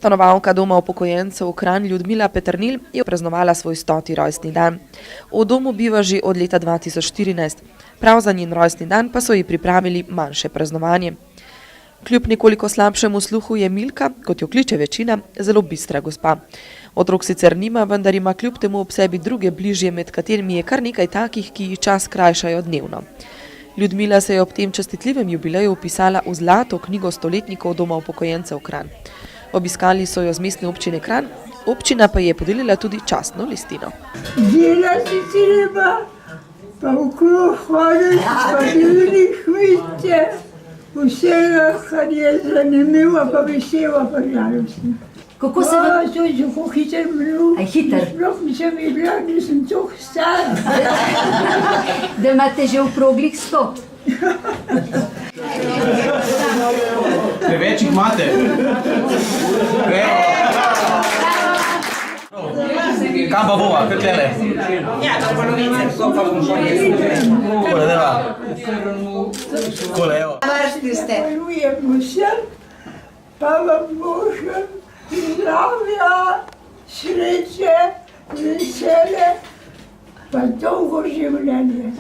Stanovalka doma upokojencev Kranj Ljudmila Peternil je praznovala svoj 100. rojstni dan. V domu biva že od leta 2014. Prav za njen rojstni dan pa so ji pripravili manjše praznovanje. Kljub nekoliko slabšemu sluhu je Milka, kot jo kliče večina, zelo bistra gospa. Otrok sicer nima, vendar ima kljub temu ob sebi druge bližje, med katerimi je kar nekaj takih, ki ji čas krajšajo dnevno. Ljudmila se je ob tem častitljivem jubileju vpisala v zlato knjigo stoletnikov doma upokojencev Kranj. Obiskali so jo z mestne občine Kranj, občina pa je podelila tudi častno listino. Delati treba, pa okrog hoditi, pa ljudi hvite, vsega, kar je zanimivo, pa veselo prijaviti. Kako se vam... To je tako hiter minut. A je hiter? Sploh nisem videla, nisem tako star. Da imate že v kroglih 100. Preveč jih imate. Kam pa bova, kaj tlele? Ja, do polovice, ko pa bomo Kole, deva. Kole, evo. vrsti ste. Zahvaljujem vsem, pa vam Božem zdravja, sreče, vesele, pa dolgo življenje.